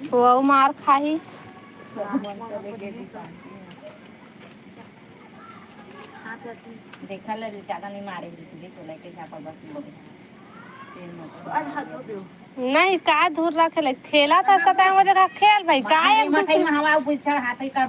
वो मार खाही देखा ले ज्यादा नहीं मारेगी देखो लेके जा पर बस नहीं का दूर रखे ले खेला था सता वो जगह खेल भाई का एक मठई दूसरे में हवा पूछा हाथ का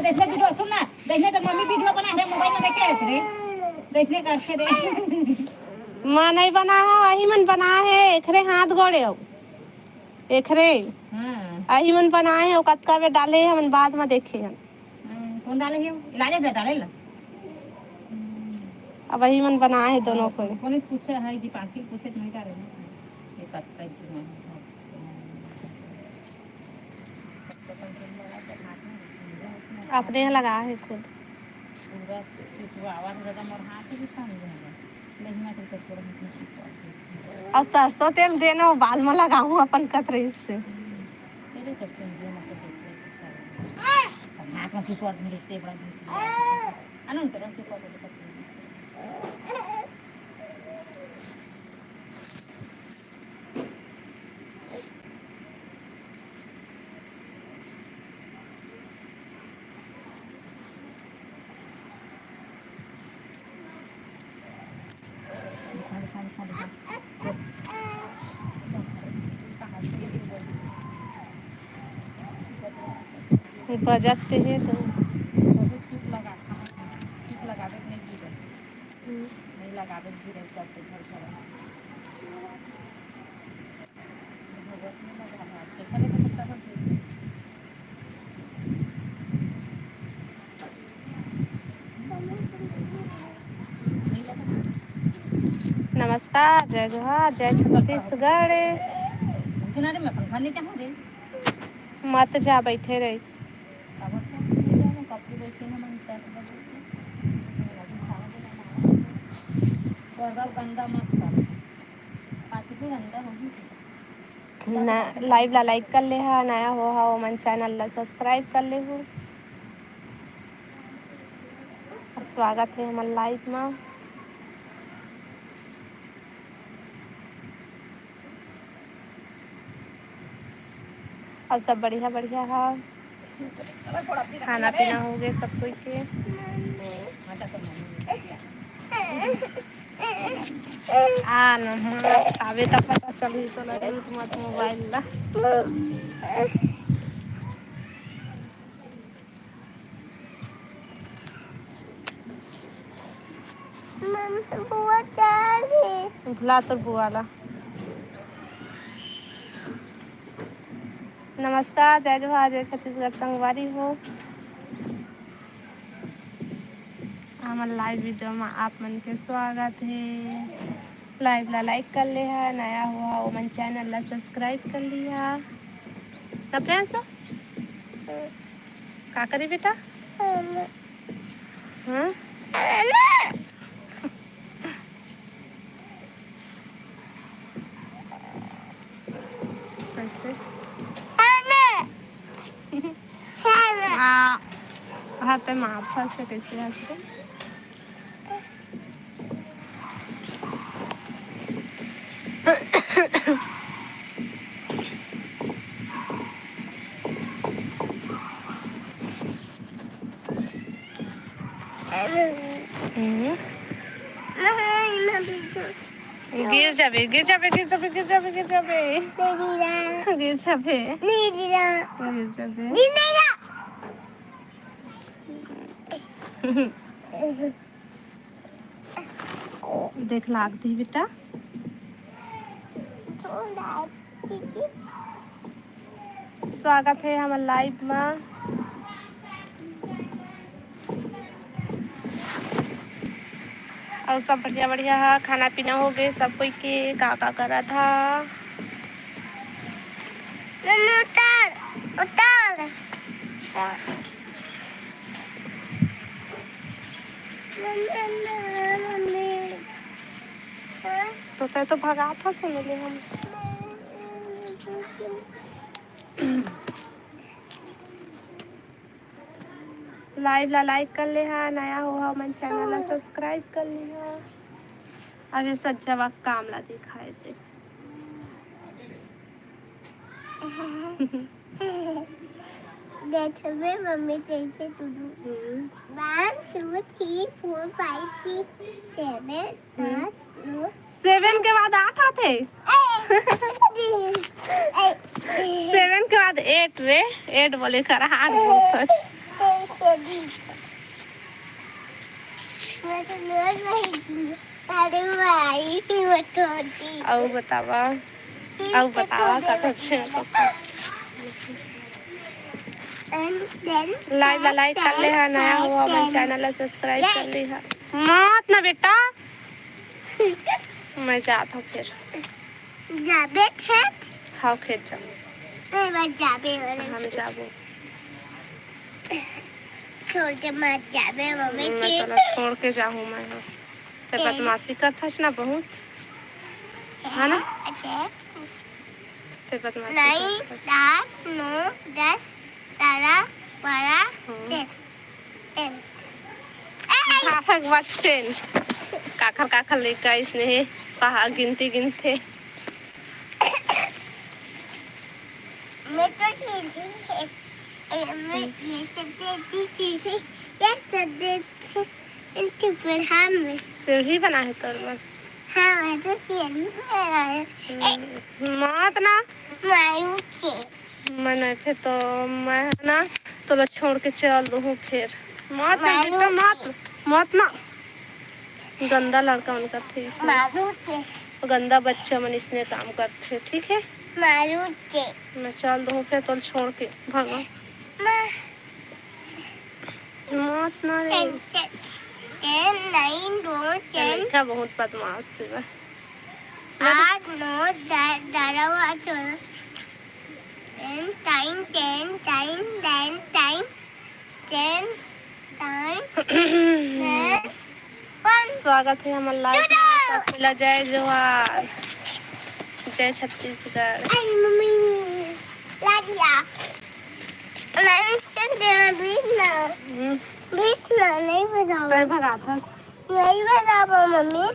देखने वीडियो सुन ना देखने तो मम्मी वीडियो बना रहे मोबाइल में देख के रे देखने का अच्छे रे मां नहीं बना है वही मन बना है एकरे हाथ गोड़े हो एकरे आई मन बनाए हैं कतका में डाले हैं मन बाद में देखे हैं कौन डाले हैं इलाज दे डाले ला अब वही मन बनाए हैं दोनों को कौन पूछे है दीपांशी पूछे नहीं डाले ये कतका अपने यहाँ लगा है खुद पूरा आवाज ज्यादा मोर हाथ भी सामने नहीं मैं तो थोड़ा और सरसों तेल देना बाल में लगाऊं अपन कतरे से तेरे तो चंगे मत हाथ में कुछ और मिलते बड़ा अनंत तरह से कर बजाते हैं तो चिप लगा चिप लगा दे नहीं लगा दे गिरे करते घर पर नमस्कार जय जोहार जय छत्तीसगढ़ किनारे में पंखा नहीं चाहूँ दे मत जा बैठे रही गंदा मत गंदा होगी ना लाइव ला लाइक कर ले हा नया हो हा मन चैनल ला सब्सक्राइब कर ले हो स्वागत है हमारे लाइव में और सब बढ़िया बढ़िया है खाना पीना हो गया सब कोई के आवे तो पता चली तो मत मोबाइल ला भुला तो बुआ ला नमस्कार जय जोहार जय छत्तीसगढ़ संगवारी हो हमारे लाइव वीडियो में आप मन के स्वागत है लाइव ला लाइक कर ले है नया हुआ वो मन चैनल ला सब्सक्राइब कर लिया ना प्यासो का करी बेटा हाँ कैसे हाँ तो माँ फंसते कैसे आज को गिर जाबे गिर जाबे गिर जाबे गिर जाबे गिर जाबे गिर जाबे गिर जाबे देख लागती बेटा। स्वागत है हमारे लाइव में। और सब बढ़िया बढ़िया है, खाना पीना हो गए सब कोई के। का करा था उतार उतार तो भगा था सुन ले हम। लाइव ला लाइक कर ले हा, नया हो मन चैनल ला सब्सक्राइब कर लिहा। अभी सच्चा वक्त काम ला दिखाए थे। देखो मम्मी कैसे तुझू 1 2 3 4 5 6 7 7 के बाद 8 आते। 7 के बाद 8 रे। 8 बोले कर 8 बोलता। और बतावा लाइव ला लाइक कर ले है, नया हुआ हमारे चैनल ला सब्सक्राइब कर ली है। मत ना बेटा। मैं जाता हूँ फिर। जाबे खेत? हाँ खेत जाऊँ। मैं जाबे हम जाबो। छोड़ के मत जाबे मम्मी मैं तो छोड़ के जाऊँ मैं। ते बदमाशी करता है ना बहुत, है ना? ते बदमाशी नहीं 7 9 10 11 12 10 काखर लेकर इसने कहा गिनते गिनते। मैं तो ये सब इनके बढ़ाम में सीढ़ी बना है तोर मन। हाँ मैं तो चली मत ना मायूचे मैं फिर तो मैं ना तो छोड़ के चल दूँ फिर। मत ना बेटा मत ना। गंदा लड़का उनका थे इसमें, गंदा बच्चा मन इसने काम करते। ठीक है मैं चल दूँ फिर तो छोड़ के भागो। मत ना रे। क्या बहुत बदमाश है। 8 9 10 11 12 10 10 स्वागत है हमारे लाइव में। मिला जय जोहार, जय छत्तीसगढ़। मम्मी लाजिया नहीं भगा था नहीं बजाबो मम्मी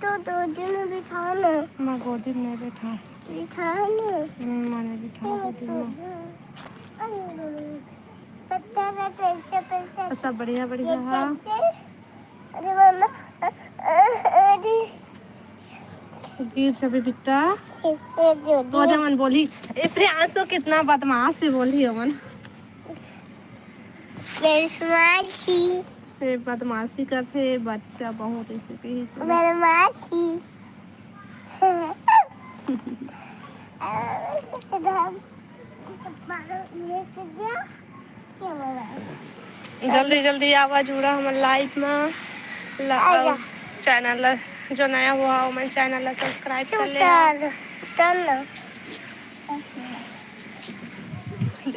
तो 2 दिन बिठा ना। मैं गोदी में बैठा बिठा ना मैंने बिठा गोदी में। सब बढ़िया बढ़िया है। अरे मम्मा गिर सभी बिट्टा वो मन बोली ए प्रियांशु कितना बदमाश से बोली अमन। बदमाशी करते बच्चा बहुत इसी पे ही बदमाशी जल्दी जल्दी आवाज उड़ा हमारे लाइव में। चैनल जो नया हुआ हो मैं चैनल सब्सक्राइब कर ले।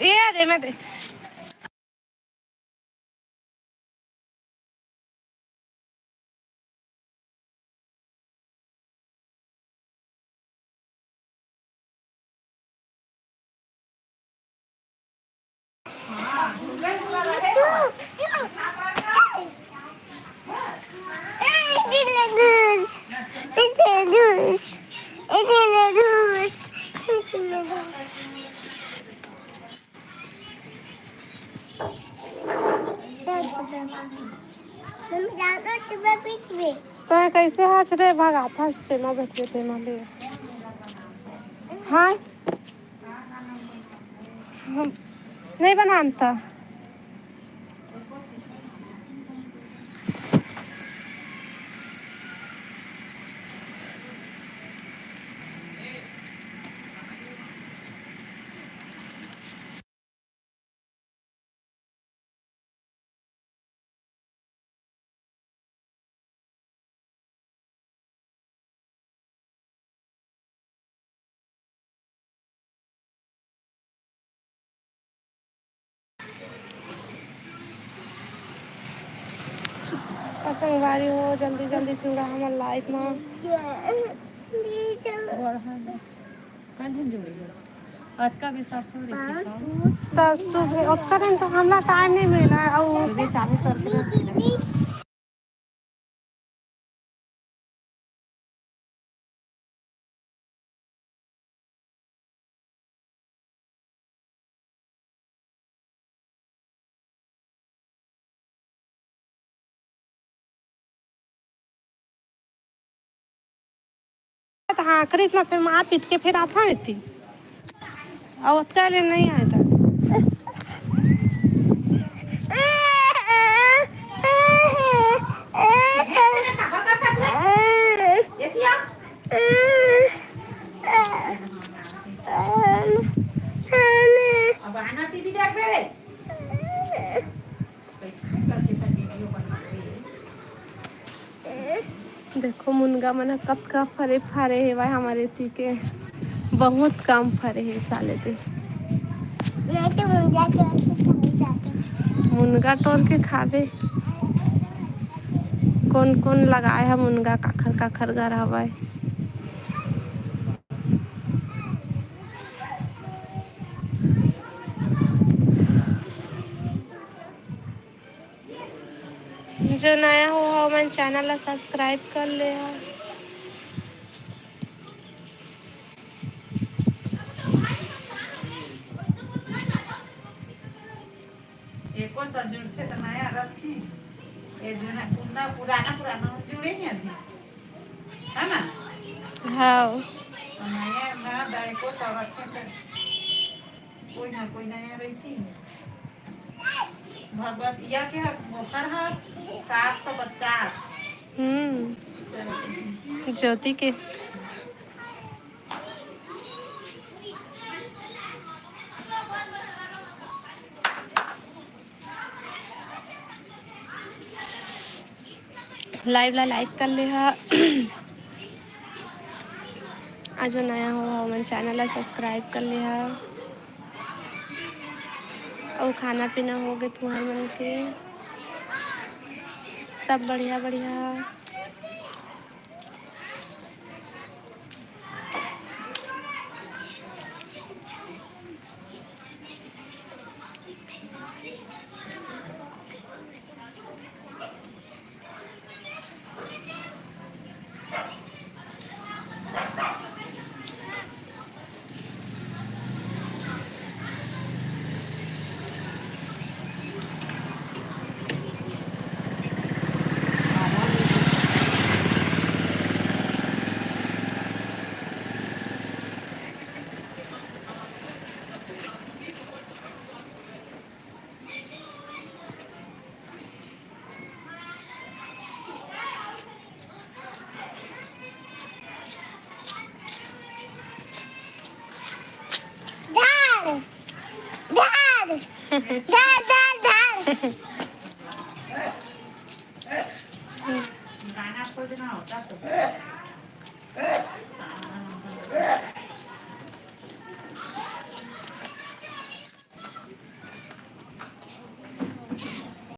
ये दे मैं दे। तो कैसे हाथ रे भागा था से ना बैठे थे माले। हाँ नहीं बनाता। संगवारी हो जल्दी जल्दी जुड़ा हमार लाइफ में। आज का भी सबसे तो सुबह उतना तो हमरा टाइम नहीं मिला और चालू करके हाँ खरीद में फिर मार पीट के फिर आता है थी और उतना ले नहीं आया था। अब आना टीवी देख मेरे देखो मुनगा मन कब का फरे फारे है भाई हमारे थी के बहुत कम फरे है साले थे। मैं तो मुर्गा चोर के खाने जाती हूँ। मुनगा तोड़ के खावे कौन कौन लगाए है मुनगा काखर काखर घर हवाए। जो नया हुआ हो मन चैनल ला सब्सक्राइब कर ले। एको सजुड़ थे तो नया रखी ये जो ना पुराना पुराना जुड़े नहीं अभी है ना हाँ नया ना दायको सब रखे थे कोई ना कोई नया रही थी भगवत या के मोकर है 750 ज्योति के लाइव ला लाइक कर ले हा। आज जो नया हुआ मन चैनल ला सब्सक्राइब कर ले हा। और खाना पीना हो गए तुम्हारे मन के सब बढ़िया बढ़िया। गाना खोजना होता तो